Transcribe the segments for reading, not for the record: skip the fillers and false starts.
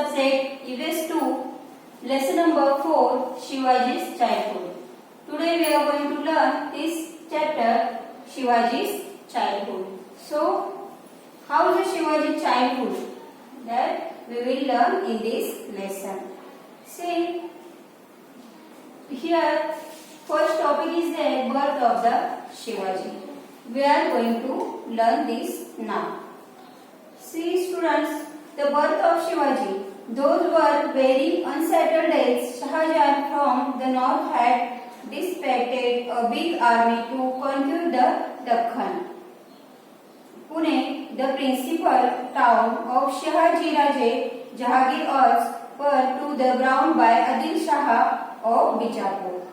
subject EVS 2, lesson number 4, Shivaji's childhood. Today we are going to learn this chapter, Shivaji's childhood. So, how is the Shivaji childhood? That we will learn in this lesson. See, here first topic is the birth of the Shivaji. We are going to learn this now. See students, the birth of Shivaji. Those were very unsettled days. Shahjahan from the north had dispatched a big army to conquer the Deccan. Pune, the principal town of Shahaji Raje Jahangir was put to the ground by Adil Shah of Bijapur.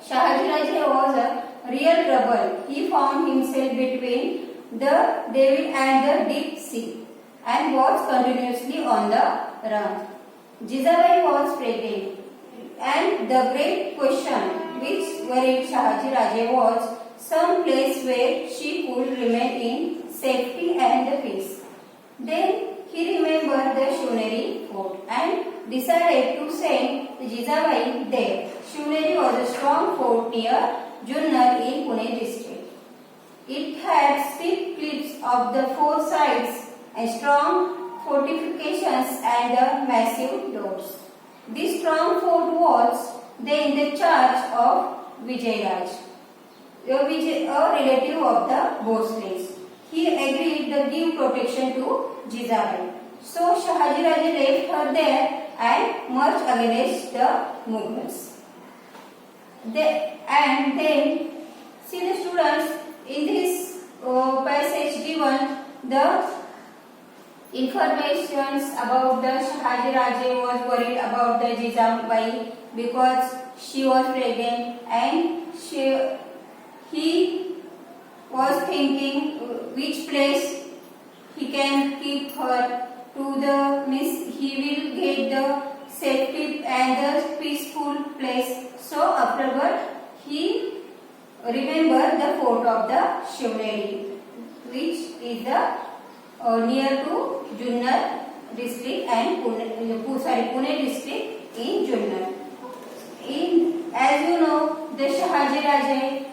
Shahaji Raje was a real trouble. He found himself between the devil and the deep sea and was continuously on the run. Jizabai was pregnant, and the great question which worried Shahaji Raje was some place where she could remain in safety and peace. Then he remembered the Shivneri fort and decided to send Jizabai there. Shivneri was a strong fort near Junnar in Pune district. It had steep cliffs of the four sides and strong fortifications and massive doors. This strong fort was then the charge of Vijayaraj, a relative of the Bhosles. He agreed to give protection to Jizabai. So Shahaji Raje left her there and marched against the Mughals. And then, see the students, in this passage given the informations about the Shahaji Raje was worried about the Jizabai because she was pregnant and he was thinking which place he can keep her to the he will get the safety and the peaceful place. So afterward he remembered the fort of the Shivneri, which is the near to Junnar district and Pune district in Junnar. As you know, the Shahaji Raje,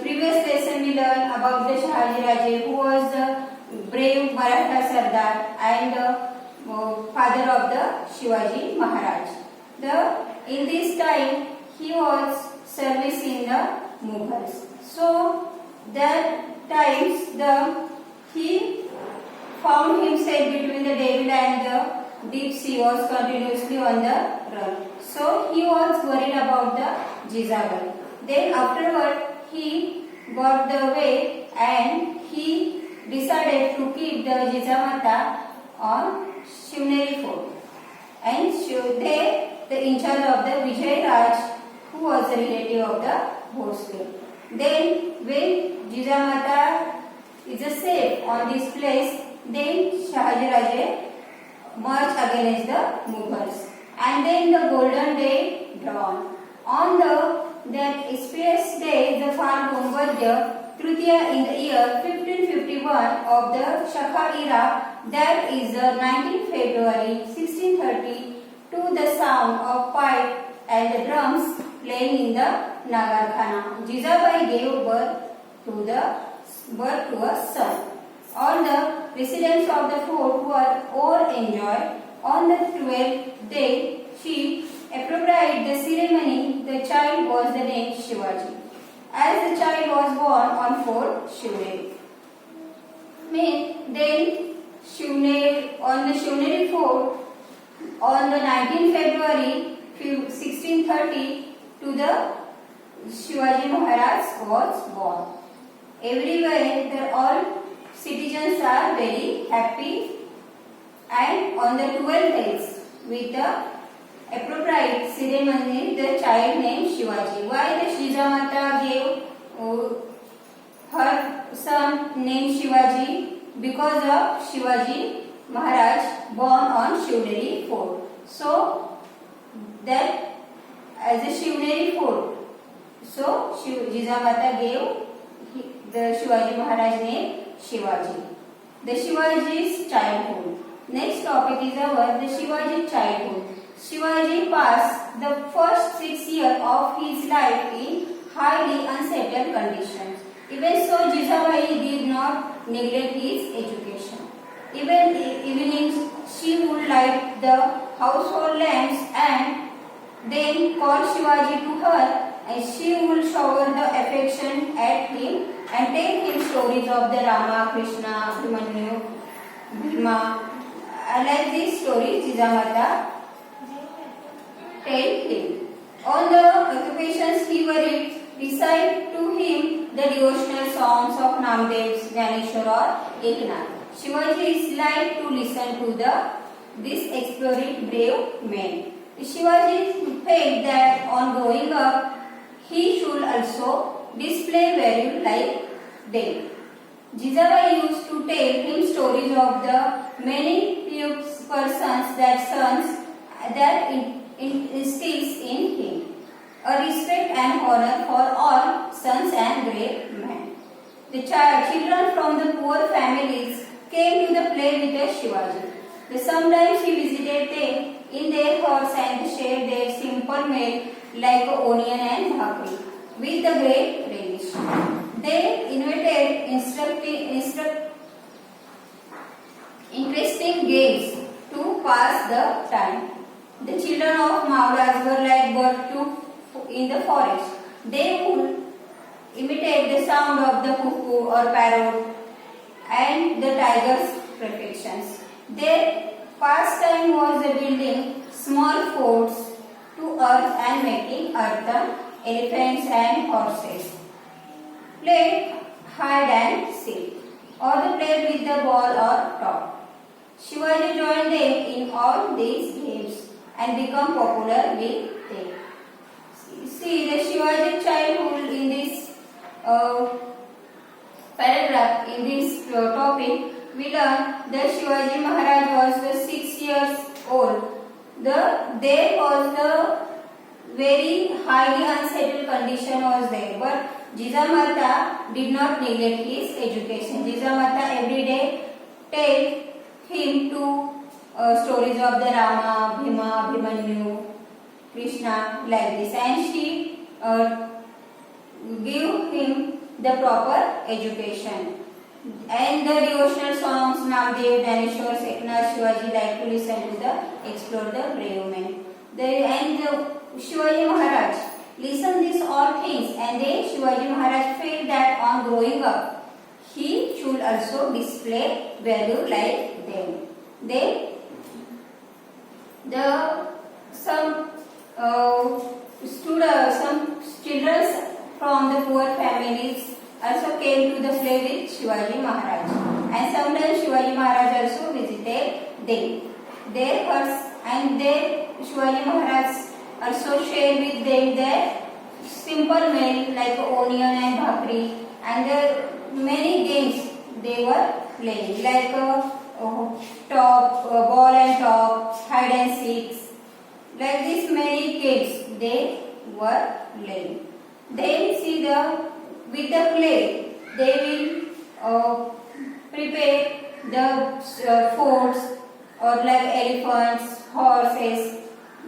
previous lesson we learned about the Shahaji Raje, who was the brave Maratha Sardar and father of the Shivaji Maharaj. In this time he was servicing the Mughals. So that times he found himself between the devil and the deep sea, was continuously on the run. So he was worried about the Jizabai. Then afterward he got the way and he decided to keep the Jizamata on Shivneri fort. And there the in charge of the Vijayaraj, who was a relative of the Bhosle. Then when Jizamata is safe on this place, then Shahaji Raje marched against the Mughals. And then the golden day dawned. On that auspicious day, the Falgun Vajra Tritiya in the year 1551 of the Shaka era, that is the 19th February 1630, to the sound of pipe and the drums playing in the Nagarkhana, Jizabai gave birth to a son. All the residents of the fort were overjoyed. On the 12th day, she appropriated the ceremony. The child was the name Shivaji, as the child was born on Fort Shivneri. Then on the Shivneri fort, on the 19th February 1630, to the Shivaji Maharaj was born. Everywhere, all citizens are very happy, and on the 12th days, with the appropriate ceremony, the child named Shivaji. Why the Jizamata gave her son named Shivaji? Because of Shivaji Maharaj born on Shivneri fort. So that as a Shivneri fort, so Jizamata gave the Shivaji Maharaj name Shivaji. The Shivaji's childhood. Next topic is our the Shivaji childhood. Shivaji passed the first 6 years of his life in highly unsettled conditions. Even so, Jijabai did not neglect his education. Even evenings, she would light the household lamps and then call Shivaji to her, and she would shower the affection at him and tell him stories of the Rama, Krishna, Abhimanyu, Bhima. Like this story, Jijamata tell him. On the occupations he would recite to him the devotional songs of Namdev, Jnaneshwar or Eknath. Shivaji liked to listen to this exploring brave men. Shivaji felt that on growing up, he should also display value like them. Jijabai used to tell him stories of the many persons that instills in him a respect and honor for all sons and great men. The children from the poor families came to the play with the Shivaji. Sometimes he visited them in their huts and shared their simple meal like onion and bhakri with the great relish. They invented interesting games to pass the time. The children of Maulas were like birds in the forest. They would imitate the sound of the cuckoo or parrot and the tiger's perfections. Their pastime was building small forts to earth and making earthen elephants and horses. Played hide and seek, or they played with the ball or top. Shivaji joined them in all these games and became popular with them. See the Shivaji childhood in this paragraph, in this topic, we learn that Shivaji Maharaj was 6 years old. There was the very highly unsettled condition was there, but Jijamata did not neglect his education. Jijamata every day tell him to stories of the Rama, Bhima, Abhimanyu, Krishna, like this, and she gave him the proper education. And the devotional songs, Namdev, Jnaneshwar, Eknath, Shivaji like to listen to explore the brave men. Shivaji Maharaj listened these all things, and then Shivaji Maharaj felt that on growing up, he should also display value like them. Some children from the poor families also came to the play with Shivaji Maharaj, and sometimes Shivaji Maharaj also visited them. Their huts, and Shivaji Maharaj also shared with them their simple meal like onion and bhakri, and many games they were playing like ball and top, hide and seek. Like this many games they were playing. Then see with the clay they will prepare the forts or like elephants, horses.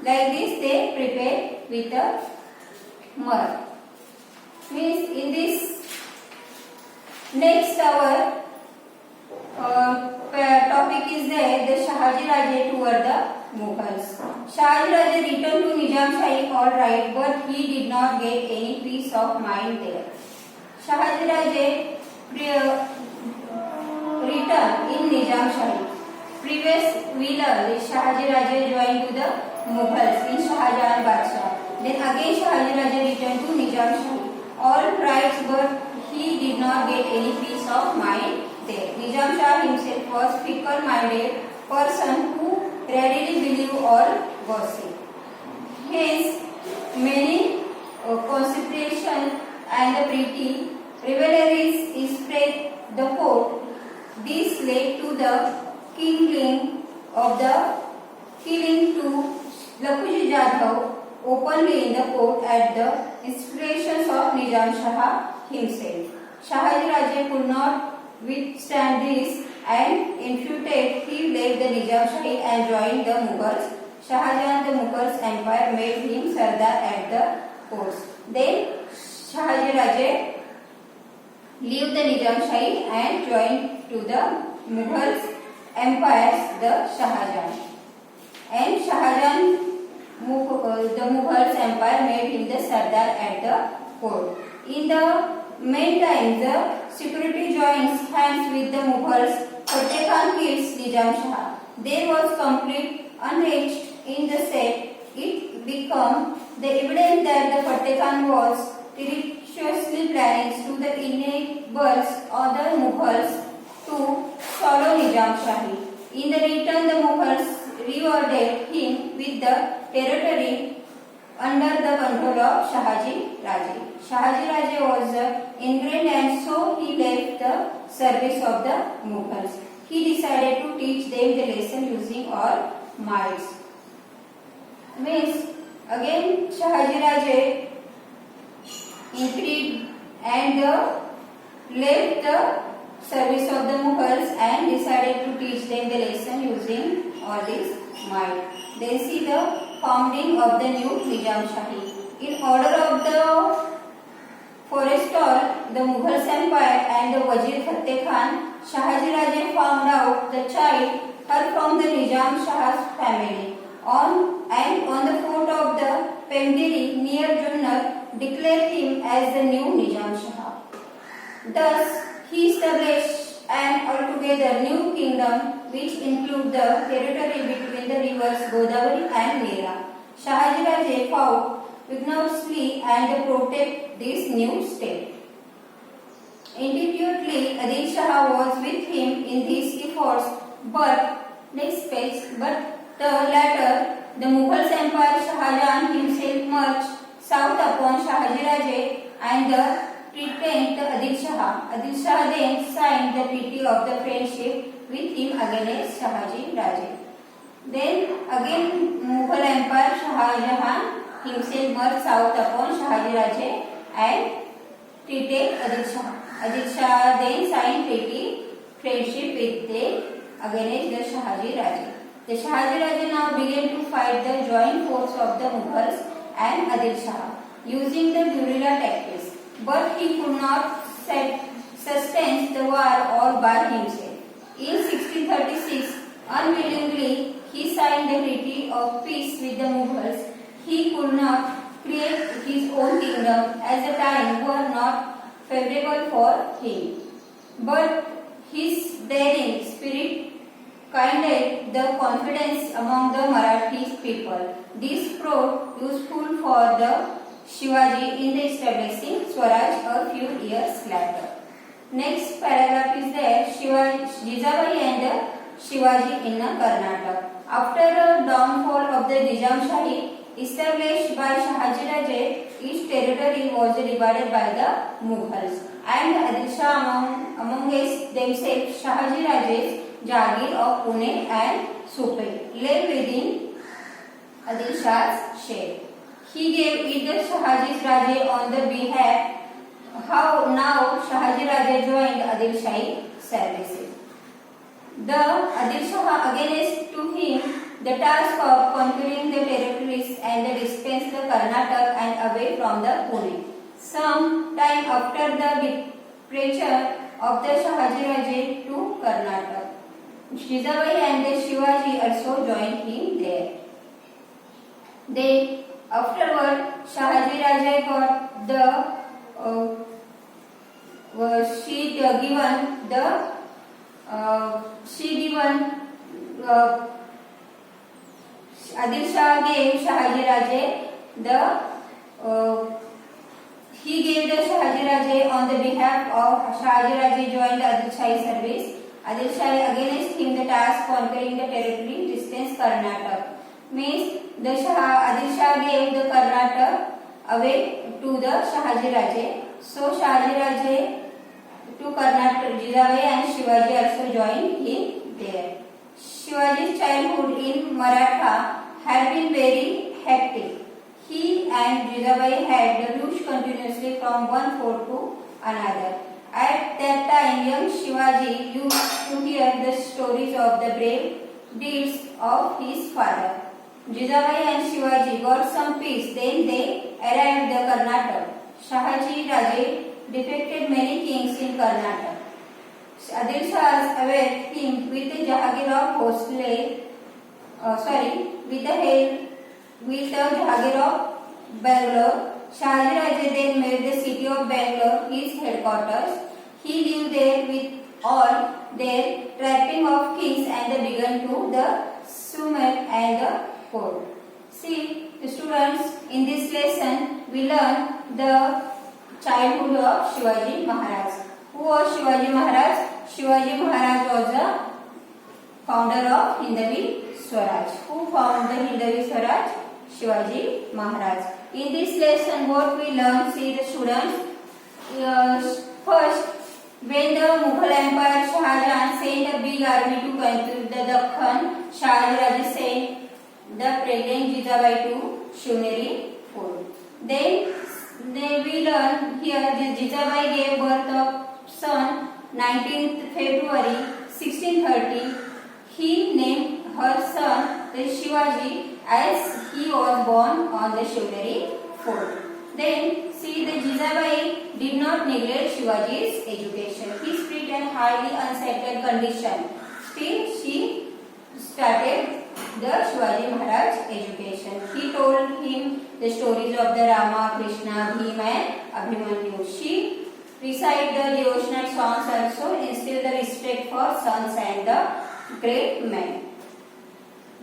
Like this they prepare with the mud. Means in this next our topic is there the Shahaji Raje toward the Mughals. Shahaji Raje returned to Nizam Shahi all right, but he did not get any peace of mind there. Shahaji Raje returned in Nizam Shahi. Previous we learned Shahaji Raje joined to the Mughals in Shahjahan Badshah. Then again Shahaji Raje returned to Nizam Shahi. All right, but he did not get any peace of mind there. Nizam Shah himself was fickle-minded person who readily believed all gossip. Hence, many concentration and the petty rivalries spread the court. This led to the killing to Lakuji Jadhav openly in the court at the inspirations of Nizam Shah himself. Shahaji Raje could not withstand this and infatuated, he left the Nizamshahi and joined the Mughals. Shahjahan, the Mughals empire, made him Sardar at the courts. Then Shahaji Raje left the Nizamshahi and joined to the Mughals empires, the Shahjahan. And Shahjahan, the Mughals empire, made him the Sardar at the court. In the meantime, the security joins hands with the Mughals. Fateh Khan kills Nizam Shah. There was complete unrest in the state. It became the evidence that the Fateh Khan was treacherously planning to the enables other Mughals to follow Nizam Shahi. In the return, the Mughals rewarded him with the territory under the control of Shahaji Raje. Shahaji Raje was ingrained and so he left the service of the Mughals. He decided to teach them the lesson using all might. Means again Shahaji Raje intrigued and left the service of the Mughals and decided to teach them the lesson using all this might. Then see the founding of the new Nizam Shahi. In order of the forestall, the Mughals empire and the Wazir Fateh Khan, Shahaji Raje found out the child her from the Nizam Shah's family. On the fort of the Pemdiri near Junnar, declared him as the new Nizam Shah. Thus, he established an altogether new kingdom which included the territory between the rivers Godavari and Nera. Shahaji Raje fought vigorously and protected this new state. Individually, Adil Shah was with him in these efforts, but the latter, the Mughals empire, Shahjahan himself marched south upon Shahaji Raje and threatened Adil Shah. Adil Shah then signed the treaty of the friendship with him against Shahaji Raje. Then again Mughal empire, Shahjahan himself marched south upon Shahaji Raje and treated Adil Shah. Adil Shah then signed treaty friendship with them against the Shahaji Raje. The Shahaji Raje now began to fight the joint force of the Mughals and Adil Shah using the guerrilla tactics, but he could not sustain the war all by himself. In 1636, unwillingly, he signed the treaty of peace with the Mughals. He could not create his own kingdom as the times were not favorable for him, but his daring spirit kindled the confidence among the Marathi people. This proved useful for the Shivaji in the establishing Swaraj a few years later. Next paragraph is there Jijabai and Shivaji in Karnataka. After the downfall of the Nizam Shahi established by Shahaji Raje, each territory was divided by the Mughals and Adil Shah amongst themselves. Shahaji Raje's Jagir of Pune and Supe lay within Adil Shah's share. He gave either Shahaji Raje on the behalf. How now Shahaji Raje joined Adil Shahi services. The Adil Shah against to him the task of conquering the territories and the dispense the Karnataka and away from the Pune. Some time after the departure of the Shahaji Raje to Karnataka, Jijabai and the Shivaji also joined him there. Then afterward, Shahaji Raje got the Adil Shah gave Shahaji Raje he gave the Shahaji Raje on the behalf of Shahaji Raje joined the Adil Shahi service. Adil Shah against him the task conquering the territory distance Karnataka. Means the Adil Shah gave the Karnataka away to the Shahaji Raje. So Shahaji Raje to Karnataka, Jijabai and Shivaji also joined him there. Shivaji's childhood in Maratha had been very hectic. He and Jijabai had moved continuously from one fort to another. At that time, young Shivaji used to hear the stories of the brave deeds of his father. Jijabai and Shivaji got some peace. Then they arrived the Karnataka. Shahaji Raje defeated many kings in Karnataka. Adil Shah awaited him with the Jahagir of with the Jahagir of Bangalore. Shahaji Raje then made the city of Bangalore his headquarters. He lived there with all their trapping of kings and began to the summit and the court. See, the students, in this lesson we learn the childhood of Shivaji Maharaj. Who was Shivaji Maharaj? Shivaji Maharaj was the founder of Hindavi Swaraj. Who founded the Hindavi Swaraj? Shivaji Maharaj. In this lesson, what we learn, see the students, first, when the Mughal Emperor Shah Jahan sent a big army to conquer the Dakhan, Shahaji Raje sent the pregnant Jijabai to Shivneri fort. Then we learn here that Jijabai gave birth of son 19th February 1630. He named her son the Shivaji as he was born on the Shivneri fort. Then see, the Jijabai did not neglect Shivaji's education. He split in highly unsettled condition. Still, she started the Shivaji Maharaj education. He told him the stories of the Rama, Krishna, Bhima and Abhimanyu. She recited the devotional songs also, instilled the respect for sons and the great men.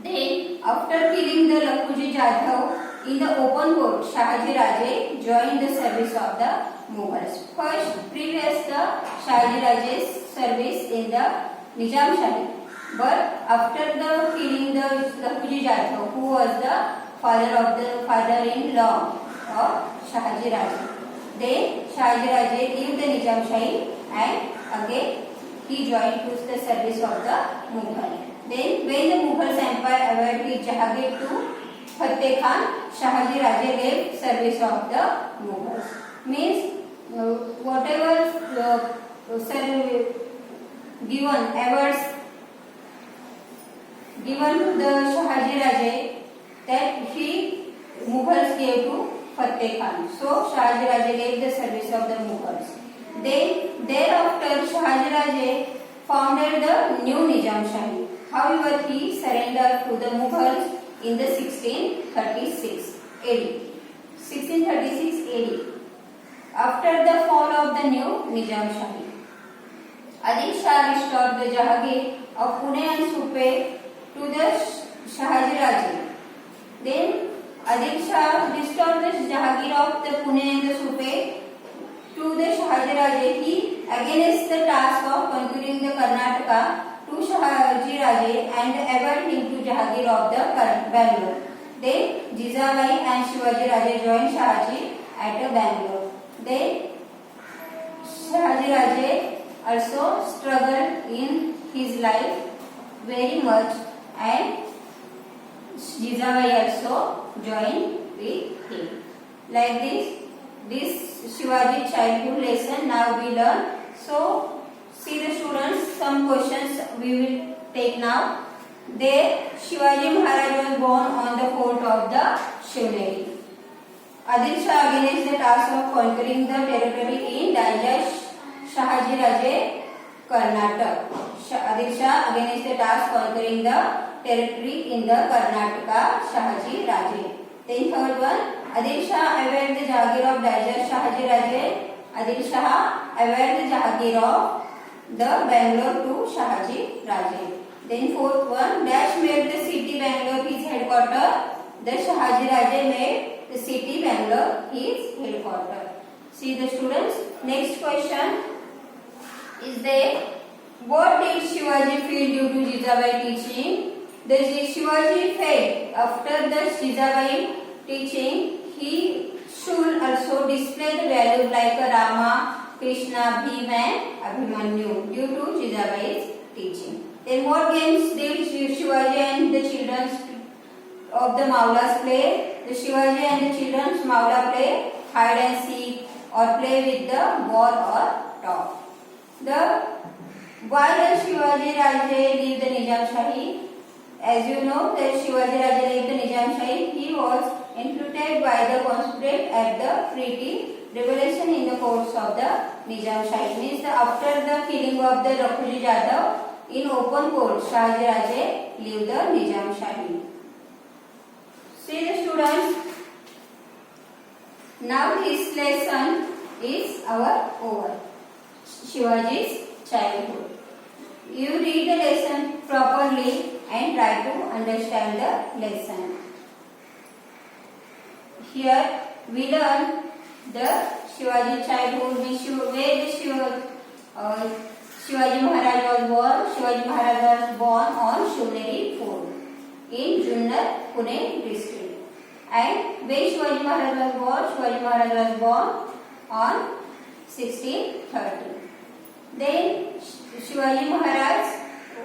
Then, after killing the Lakhuji Jadhav in the open court, Shahaji Raje joined the service of the Mughals. First, previous the Shahaji Raje's service in the Nizam Shahi. But after the killing the Lakhuji Jadhav, who was the father-in-law of Shahaji Raje, then Shahaji Raje left the Nizam Shahi and again he joined to the service of the Mughal. Then when the Mughal Empire awarded his Jahagir to Fateh Khan, Shahaji Raje left service of the Mughals. Means whatever given awards given to the Shahaji Raje, that he Mughals gave to Fateh Khan. So Shahaji Raje gave the service of the Mughals. Then thereafter Shahaji Raje founded the new Nizam Shahi. However, he surrendered to the Mughals in the 1636 AD. 1636 AD. After the fall of the new Nizam Shahi, Adil Shah restored the Jahagir of Pune and Supe to the Shahaji Raje. Then Adil Shah restored the Jahagir of the Pune and the Supe to the Shahaji Raje. He against the task of conquering the Karnataka to Shahaji Raje and awarded him to Jahagir of the Bangalore. Then Jijabai and Shivaji Raje joined Shahaji at Bangalore. Then Shahaji Raje also struggled in his life very much and Jijabai also joined with him. Like this Shivaji childhood lesson now we learn. So see the students, some questions we will take now. There Shivaji Maharaj was born on the fort of the Shivneri. Adil Shah against the task of conquering the territory in Daija Shahaji Raje Karnataka. Adil Shah against the task conquering the territory in the Karnataka Shahaji Raje. Then third one, Adil Shah awarded the Jahagir of Daija Shahaji Raje. Adil Shah awarded the Jahagir of the Bangalore to Shahaji Raje. Then fourth one, Dash made the city Bangalore his headquarters. The Shahaji Raje made the city Bangalore his headquarters. See the students, next question is there. What did Shivaji feel due to Jijabai teaching? The Shivaji felt after the Jijabai teaching, he should also display the values like Rama, Krishna, Bhima and Abhimanyu due to Jijabai's teaching. Then what games did Shivaji and the children of the Maulas play? The Shivaji and the children's Maula play hide and seek or play with the ball or top. Why does Shivaji Raje leave the Nizamshahi? As you know, that Shivaji Raja left the Nizamshahi. He was imputed by the conspirate at the treaty revelation in the courts of the Nizamshahi. Means after the killing of the Rakhuji Jadhav in open court, Shivaji Raja leave the Nizamshahi. See the students. Now this lesson is our over. Shivaji's childhood. You read the lesson properly and try to understand the lesson. Here we learn the Shivaji childhood, where the Shivaji Maharaj was born. Shivaji Maharaj was born on Shivneri Fort in Junnar, Pune district. And where Shivaji Maharaj was born? Shivaji Maharaj was born on 1630. Then Shivaji Maharaj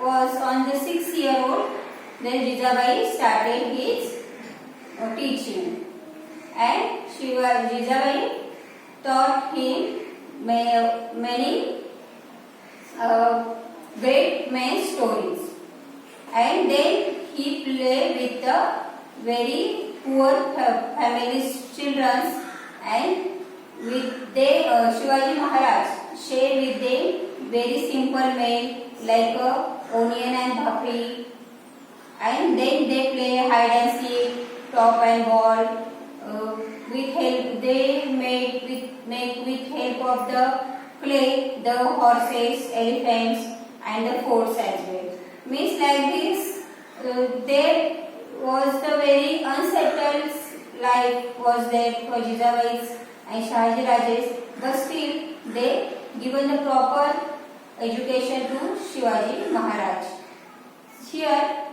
was on the 6-year-old. Then Jijabai started his teaching, and Jijabai taught him many great men stories. And then he played with the very poor family's children, and with Shivaji Maharaj shared with them very simple meal like onion and bhakri, and then they play hide and seek, top and ball. They make with help of the clay the horses, elephants, and the forts as well. Means like this, there was the very unsettled life was there for Jijabai's and Shahaji Rajesh, but still they given the proper education to Shivaji Maharaj. Here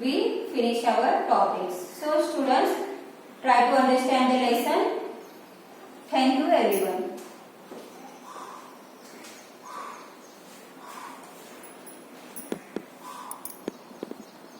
we finish our topics. So students, try to understand the lesson. Thank you everyone.